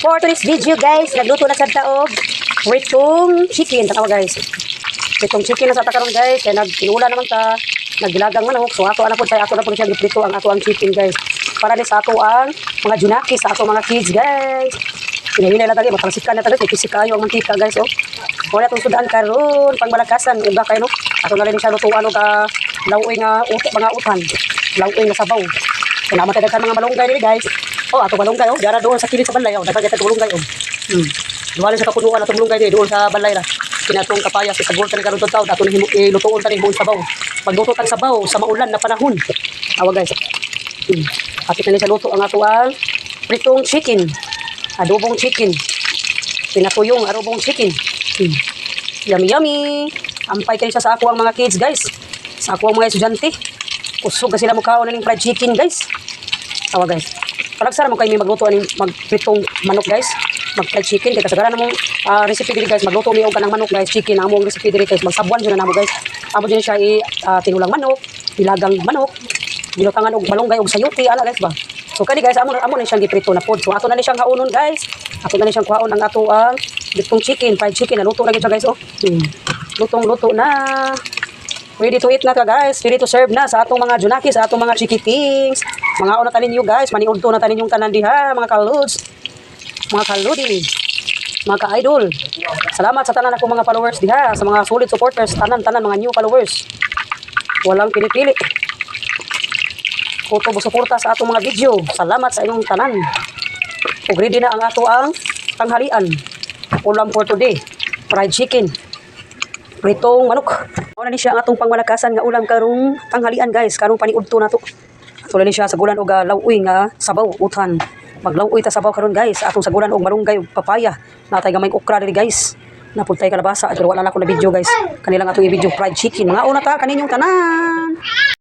For today's video guys, nagluto na sa taog pritong chicken. Tanawa guys, pritong chicken na sa takaron guys. Kaya nagtinula naman ta, nagdilagang manok. So ato na po tayo, ato na po siya giprito ang ato ang chicken guys. Para din sa ato ang mga junaki, sa ato mga kids guys. Hinahinay lang tayo, matalasikan na tayo. Ipisi kayo ang mantika guys. Oh. Wala itong sudaan karon pang malakasan. Iba kayo no. Ato na rin siya lutuan o ka lauoy nga mga utan. Lauoy nga sabaw. Kaya naman tayo mga malunggay rin guys. Oh, ato malunggay oh. Diara doon sa kilid sa balay oh. Dapat ito malunggay oh. Duwalin sa kapunuan atong malunggay din doon sa balay ra. Kinatong kapayas sa sabor tani karon taw ato na ilutuon tani buong sabaw. Pagluto tag sabaw sa maulan na panahon. Awa guys. Kapit na ni sa luto ang ato ang pritong chicken. Adobong chicken. Pinatuyong adobong chicken. Yummy yummy. Ampay kayo sa ako ang mga kids guys. Sa ako ang mga estudyante. Usog kasi sila mukhaon na ng fried chicken guys. Awa guys. Palagsara mo kayo may magluto aning magpritong manok guys. Mag-fried chicken kay kasagaran namong recipe diri guys. Magluto mi og kanang manok guys, chicken among recipe diri guys. Magsabuan jud na namo guys. Amo din siya tinulang manok, dilagang manok, ginutangan og malunggay og sayuti ana guys ba. So kani guys amo na siyang giprito na pod. So ato na ni siyang haunon guys. Ato na ni siyang kuhaon ang ato ang pritong chicken, fried chicken na luto na gyud guys oh. Lutong-luto na. Ready to eat na ka guys. Ready to serve na sa atong mga junaki, sa atong mga chikitings. Mga una tanin nyo guys. Maniud to na tanin yung tanan diha. Mga kaluds. Mga kaludi. Mga ka-idol. Salamat sa tanan ako mga followers diha. Sa mga solid supporters. Tanan-tanan mga new followers. Walang pinipili. Kuto suporta sa atong mga video. Salamat sa inyong tanan. Ug ready na ang ato ang tanghalian. Ulam for today. Fried chicken. Pritong manok. Ano ni siya ang atong pangmalakasan nga ulam karong tanghalian guys, karong paniudto nato. Tuloy ni siya sa gulan og lauoy nga sabaw utan. Maglauoy ta sabaw karon guys, atong sa gulan og malunggay ug papaya. Natay gamay okra diri guys. Napuntay kalabasa, pero wala na ako na video guys. Kanilang atong i-video fried chicken. Mga una ta kaninyong tanan.